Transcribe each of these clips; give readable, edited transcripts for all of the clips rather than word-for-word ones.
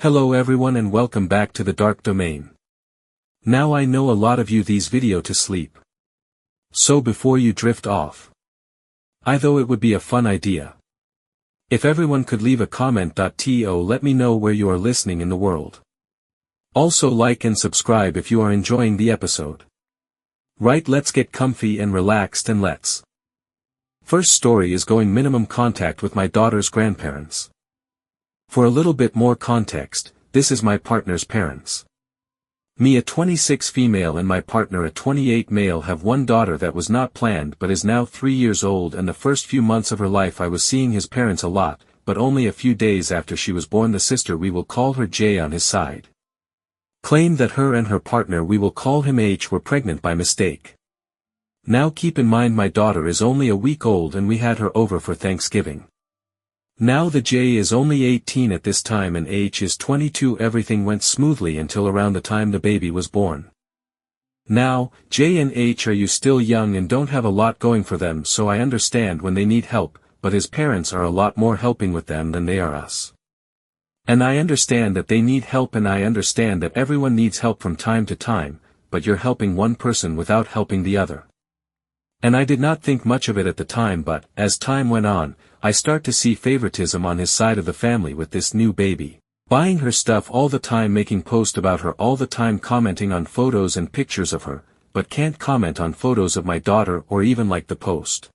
Hello everyone and welcome back to the Dark Domain. Now I know a lot of you these video to sleep. So before you drift off, I thought it would be a fun idea. If everyone could leave a comment. To let me know where you are listening in the world. Also like and subscribe if you are enjoying the episode. Right, let's get comfy and relaxed and let's. First story is going minimum contact with my daughter's grandparents. For a little bit more context, this is my partner's parents. Me, a 26 female, and my partner, a 28 male, have one daughter that was not planned but is now 3 years old, and the first few months of her life I was seeing his parents a lot, but only a few days after she was born the sister, we will call her J on his side, claimed that her and her partner, we will call him H, were pregnant by mistake. Now keep in mind my daughter is only a week old and we had her over for Thanksgiving. Now the J is only 18 at this time and H is 22. Everything went smoothly until around the time the baby was born. Now, J and H are still young and don't have a lot going for them, so I understand when they need help, but his parents are a lot more helping with them than they are us. And I understand that they need help, and I understand that everyone needs help from time to time, but you're helping one person without helping the other. And I did not think much of it at the time, but, as time went on, I start to see favoritism on his side of the family with this new baby. Buying her stuff all the time, making posts about her all the time, commenting on photos and pictures of her, but can't comment on photos of my daughter or even like the post.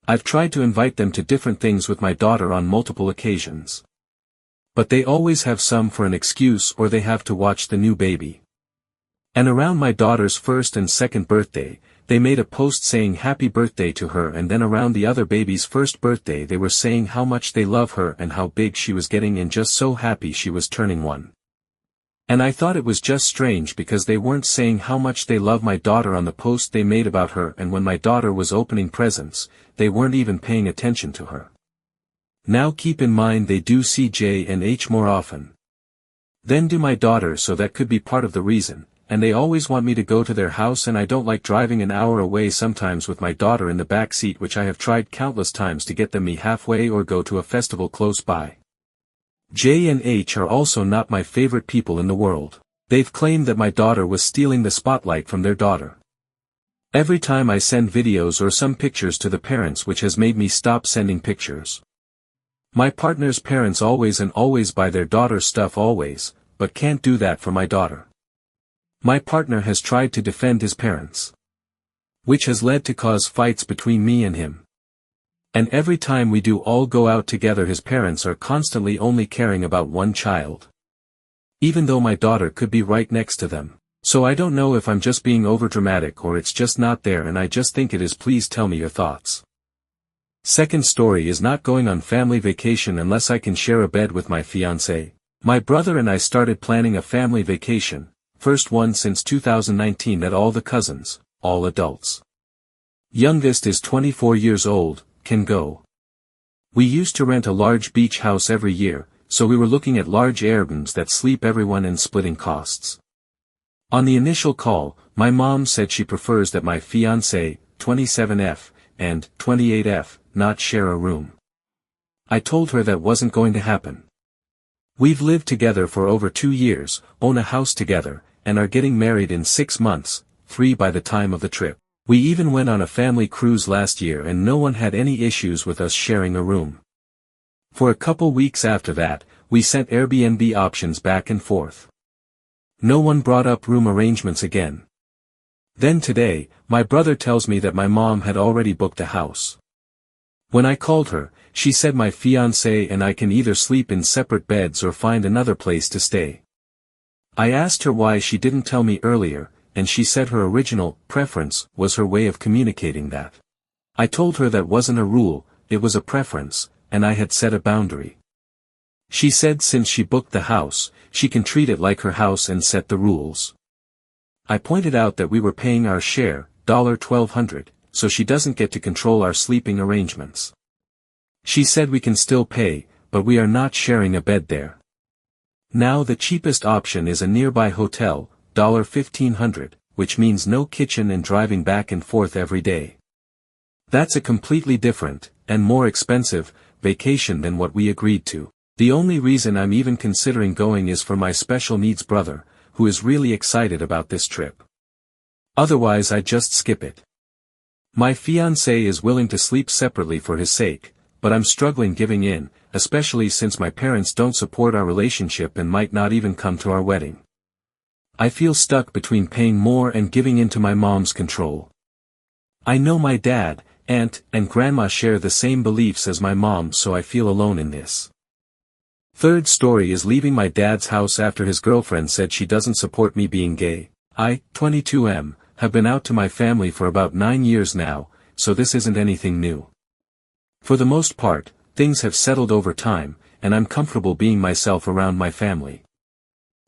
I've tried to invite them to different things with my daughter on multiple occasions. But they always have some for an excuse, or they have to watch the new baby. And around my daughter's first and second birthday, they made a post saying happy birthday to her, and then around the other baby's first birthday they were saying how much they love her and how big she was getting and just so happy she was turning 1. And I thought it was just strange because they weren't saying how much they love my daughter on the post they made about her, and when my daughter was opening presents, they weren't even paying attention to her. Now keep in mind they do see J and H more often than do my daughter, so that could be part of the reason. And they always want me to go to their house, and I don't like driving an hour away sometimes with my daughter in the back seat, which I have tried countless times to get them me halfway or go to a festival close by. J and H are also not my favorite people in the world. They've claimed that my daughter was stealing the spotlight from their daughter. Every time I send videos or some pictures to the parents, which has made me stop sending pictures. My partner's parents always buy their daughter stuff always, but can't do that for my daughter. My partner has tried to defend his parents, which has led to cause fights between me and him. And every time we do all go out together, his parents are constantly only caring about one child, even though my daughter could be right next to them. So I don't know if I'm just being overdramatic or it's just not there, and I just think it is. Please tell me your thoughts. Second story is not going on family vacation unless I can share a bed with my fiancé. My brother and I started planning a family vacation. First one since 2019 that all the cousins, all adults. Youngest is 24 years old, can go. We used to rent a large beach house every year, so we were looking at large Airbnbs that sleep everyone and splitting costs. On the initial call, my mom said she prefers that my fiancé, 27F, and 28F, not share a room. I told her that wasn't going to happen. We've lived together for over 2 years, own a house together, and are getting married in 6 months, 3 by the time of the trip. We even went on a family cruise last year and no one had any issues with us sharing a room. For a couple weeks after that, we sent Airbnb options back and forth. No one brought up room arrangements again. Then today, my brother tells me that my mom had already booked a house. When I called her, she said my fiancé and I can either sleep in separate beds or find another place to stay. I asked her why she didn't tell me earlier, and she said her original preference was her way of communicating that. I told her that wasn't a rule, it was a preference, and I had set a boundary. She said since she booked the house, she can treat it like her house and set the rules. I pointed out that we were paying our share, $1,200, so she doesn't get to control our sleeping arrangements. She said we can still pay, but we are not sharing a bed there. Now the cheapest option is a nearby hotel, $1,500, which means no kitchen and driving back and forth every day. That's a completely different, and more expensive, vacation than what we agreed to. The only reason I'm even considering going is for my special needs brother, who is really excited about this trip. Otherwise I'd just skip it. My fiancé is willing to sleep separately for his sake, but I'm struggling giving in, especially since my parents don't support our relationship and might not even come to our wedding. I feel stuck between paying more and giving in to my mom's control. I know my dad, aunt, and grandma share the same beliefs as my mom, so I feel alone in this. Third story is leaving my dad's house after his girlfriend said she doesn't support me being gay. I, 22M, have been out to my family for about 9 years now, so this isn't anything new. For the most part, things have settled over time, and I'm comfortable being myself around my family.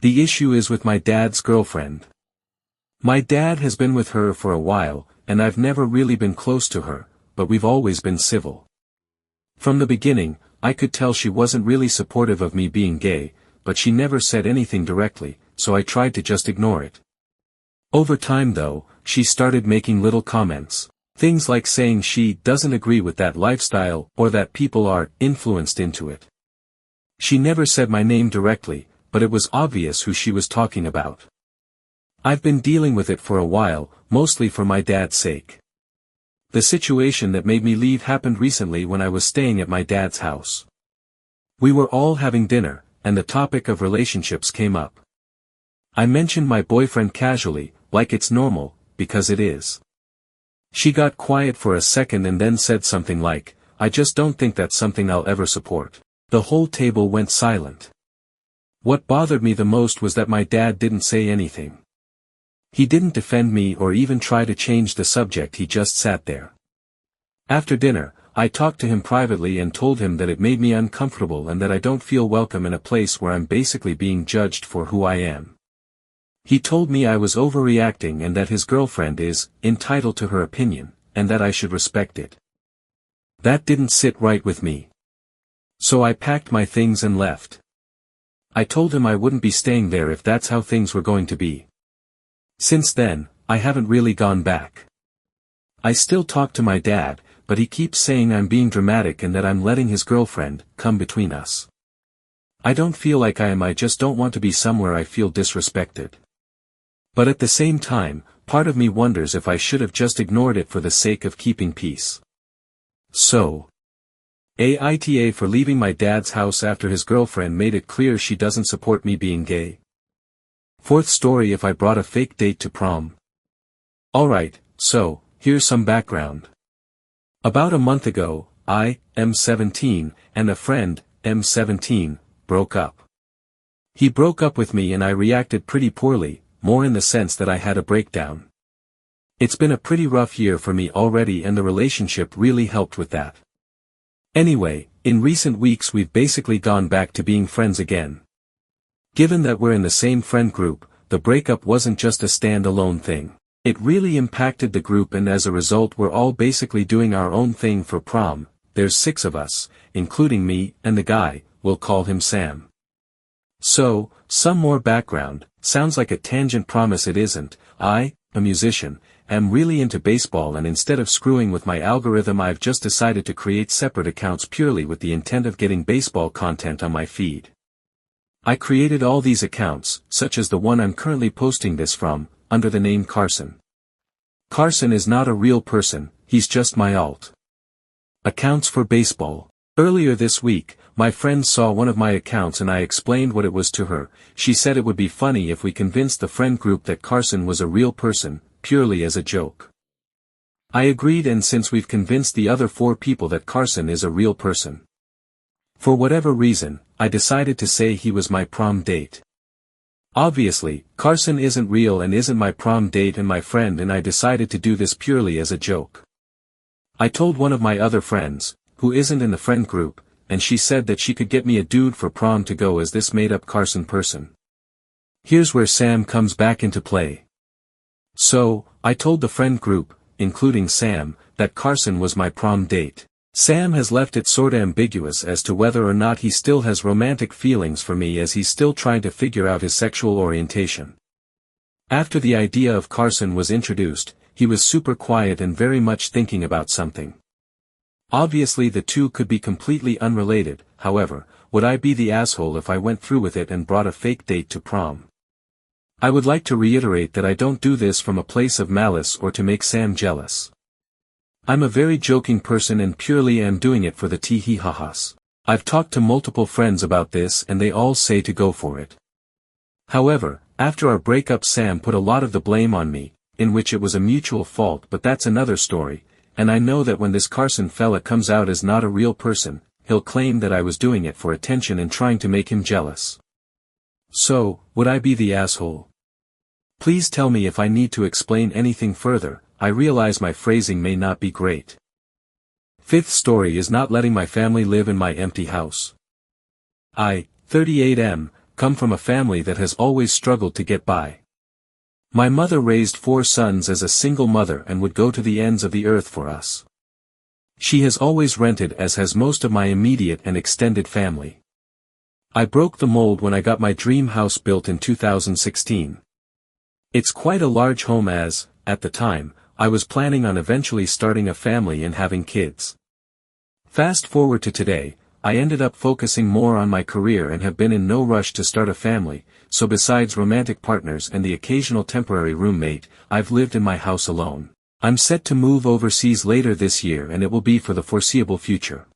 The issue is with my dad's girlfriend. My dad has been with her for a while, and I've never really been close to her, but we've always been civil. From the beginning, I could tell she wasn't really supportive of me being gay, but she never said anything directly, so I tried to just ignore it. Over time though, she started making little comments. Things like saying she doesn't agree with that lifestyle or that people are influenced into it. She never said my name directly, but it was obvious who she was talking about. I've been dealing with it for a while, mostly for my dad's sake. The situation that made me leave happened recently when I was staying at my dad's house. We were all having dinner, and the topic of relationships came up. I mentioned my boyfriend casually, like it's normal, because it is. She got quiet for a second and then said something like, "I just don't think that's something I'll ever support." The whole table went silent. What bothered me the most was that my dad didn't say anything. He didn't defend me or even try to change the subject, he just sat there. After dinner, I talked to him privately and told him that it made me uncomfortable and that I don't feel welcome in a place where I'm basically being judged for who I am. He told me I was overreacting and that his girlfriend is entitled to her opinion, and that I should respect it. That didn't sit right with me. So I packed my things and left. I told him I wouldn't be staying there if that's how things were going to be. Since then, I haven't really gone back. I still talk to my dad, but he keeps saying I'm being dramatic and that I'm letting his girlfriend come between us. I don't feel like I am, I just don't want to be somewhere I feel disrespected. But at the same time, part of me wonders if I should have just ignored it for the sake of keeping peace. So, AITA for leaving my dad's house after his girlfriend made it clear she doesn't support me being gay. Fourth story, if I brought a fake date to prom. Alright, so, here's some background. About a month ago, I, M17, and a friend, M17, broke up. He broke up with me and I reacted pretty poorly, more in the sense that I had a breakdown. It's been a pretty rough year for me already and the relationship really helped with that. Anyway, in recent weeks we've basically gone back to being friends again. Given that we're in the same friend group, the breakup wasn't just a stand-alone thing. It really impacted the group and as a result we're all basically doing our own thing for prom. There's 6 of us, including me and the guy, we'll call him Sam. So, some more background, sounds like a tangent, promise it isn't. I, a musician, am really into baseball and instead of screwing with my algorithm I've just decided to create separate accounts purely with the intent of getting baseball content on my feed. I created all these accounts, such as the one I'm currently posting this from, under the name Carson. Carson is not a real person, he's just my alt. Accounts for baseball. Earlier this week, my friend saw one of my accounts and I explained what it was to her. She said it would be funny if we convinced the friend group that Carson was a real person, purely as a joke. I agreed, and since we've convinced the other 4 people that Carson is a real person. For whatever reason, I decided to say he was my prom date. Obviously, Carson isn't real and isn't my prom date and my friend, and I decided to do this purely as a joke. I told one of my other friends, who isn't in the friend group, and she said that she could get me a dude for prom to go as this made-up Carson person. Here's where Sam comes back into play. So, I told the friend group, including Sam, that Carson was my prom date. Sam has left it sorta ambiguous as to whether or not he still has romantic feelings for me, as he's still trying to figure out his sexual orientation. After the idea of Carson was introduced, he was super quiet and very much thinking about something. Obviously the two could be completely unrelated, however, would I be the asshole if I went through with it and brought a fake date to prom? I would like to reiterate that I don't do this from a place of malice or to make Sam jealous. I'm a very joking person and purely am doing it for the tee-hee-ha-has. I've talked to multiple friends about this and they all say to go for it. However, after our breakup Sam put a lot of the blame on me, in which it was a mutual fault, but that's another story, and I know that when this Carson fella comes out as not a real person, he'll claim that I was doing it for attention and trying to make him jealous. So, would I be the asshole? Please tell me if I need to explain anything further. I realize my phrasing may not be great. Fifth story is not letting my family live in my empty house. I, 38M, come from a family that has always struggled to get by. My mother raised 4 sons as a single mother and would go to the ends of the earth for us. She has always rented, as has most of my immediate and extended family. I broke the mold when I got my dream house built in 2016. It's quite a large home as, at the time, I was planning on eventually starting a family and having kids. Fast forward to today, I ended up focusing more on my career and have been in no rush to start a family, so besides romantic partners and the occasional temporary roommate, I've lived in my house alone. I'm set to move overseas later this year and it will be for the foreseeable future.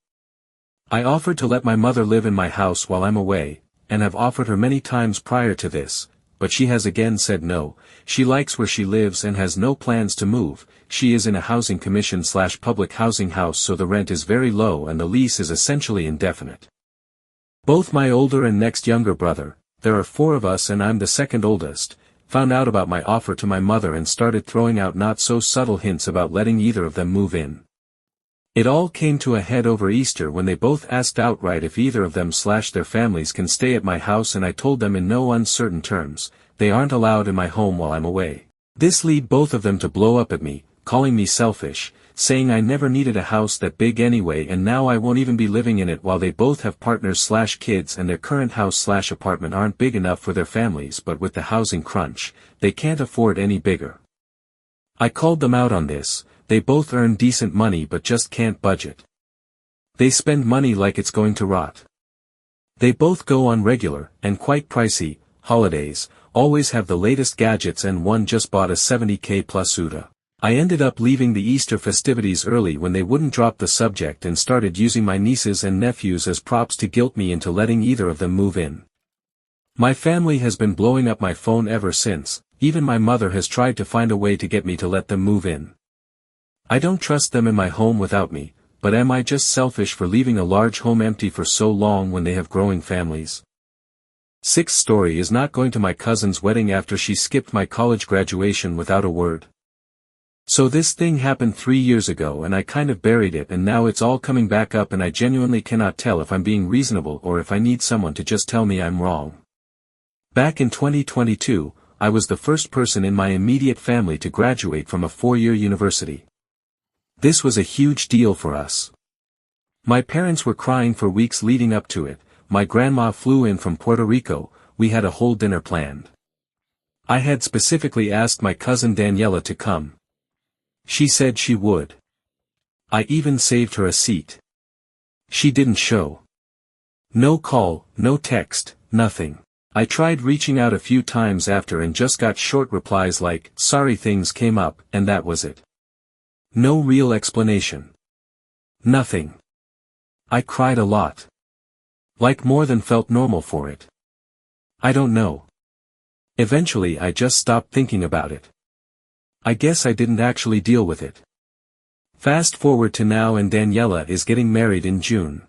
I offered to let my mother live in my house while I'm away, and have offered her many times prior to this, but she has again said no. She likes where she lives and has no plans to move. She is in a housing commission/public housing house, so the rent is very low and the lease is essentially indefinite. Both my older and next younger brother, there are 4 of us and I'm the second oldest, found out about my offer to my mother and started throwing out not so subtle hints about letting either of them move in. It all came to a head over Easter when they both asked outright if either of them/their families can stay at my house, and I told them in no uncertain terms, they aren't allowed in my home while I'm away. This led both of them to blow up at me, calling me selfish, saying I never needed a house that big anyway and now I won't even be living in it, while they both have partners/kids and their current house/apartment aren't big enough for their families, but with the housing crunch, they can't afford any bigger. I called them out on this. They both earn decent money but just can't budget. They spend money like it's going to rot. They both go on regular, and quite pricey, holidays, always have the latest gadgets, and one just bought a $70K plus Uda. I ended up leaving the Easter festivities early when they wouldn't drop the subject and started using my nieces and nephews as props to guilt me into letting either of them move in. My family has been blowing up my phone ever since. Even my mother has tried to find a way to get me to let them move in. I don't trust them in my home without me, but am I just selfish for leaving a large home empty for so long when they have growing families? Sixth story is not going to my cousin's wedding after she skipped my college graduation without a word. So this thing happened 3 years ago and I kind of buried it, and now it's all coming back up and I genuinely cannot tell if I'm being reasonable or if I need someone to just tell me I'm wrong. Back in 2022, I was the first person in my immediate family to graduate from a 4-year university. This was a huge deal for us. My parents were crying for weeks leading up to it. My grandma flew in from Puerto Rico. We had a whole dinner planned. I had specifically asked my cousin Daniela to come. She said she would. I even saved her a seat. She didn't show. No call, no text, nothing. I tried reaching out a few times after and just got short replies like, "Sorry, things came up," and that was it. No real explanation. Nothing. I cried a lot. Like more than felt normal for it. I don't know. Eventually I just stopped thinking about it. I guess I didn't actually deal with it. Fast forward to now and Daniela is getting married in June.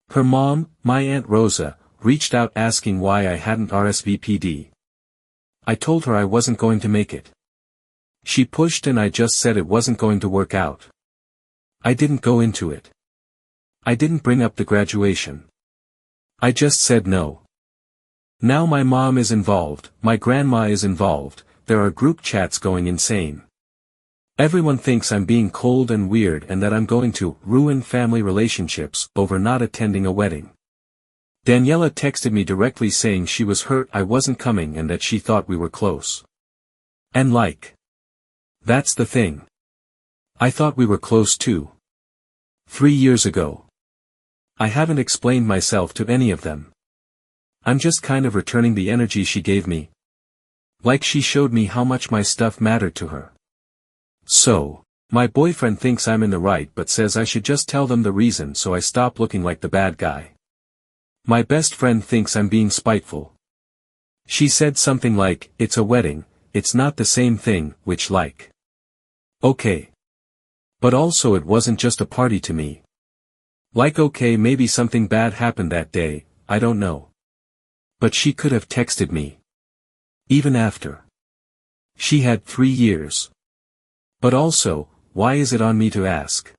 Her mom, my Aunt Rosa, reached out asking why I hadn't RSVP'd. I told her I wasn't going to make it. She pushed and I just said it wasn't going to work out. I didn't go into it. I didn't bring up the graduation. I just said no. Now my mom is involved, my grandma is involved, there are group chats going insane. Everyone thinks I'm being cold and weird and that I'm going to ruin family relationships over not attending a wedding. Daniela texted me directly saying she was hurt I wasn't coming and that she thought we were close. And like. That's the thing. I thought we were close too. 3 years ago. I haven't explained myself to any of them. I'm just kind of returning the energy she gave me. Like she showed me how much my stuff mattered to her. So, my boyfriend thinks I'm in the right but says I should just tell them the reason so I stop looking like the bad guy. My best friend thinks I'm being spiteful. She said something like, "It's a wedding, it's not the same thing," which like. Okay. But also it wasn't just a party to me. Like okay, maybe something bad happened that day, I don't know. But she could have texted me. Even after. She had 3 years. But also, why is it on me to ask?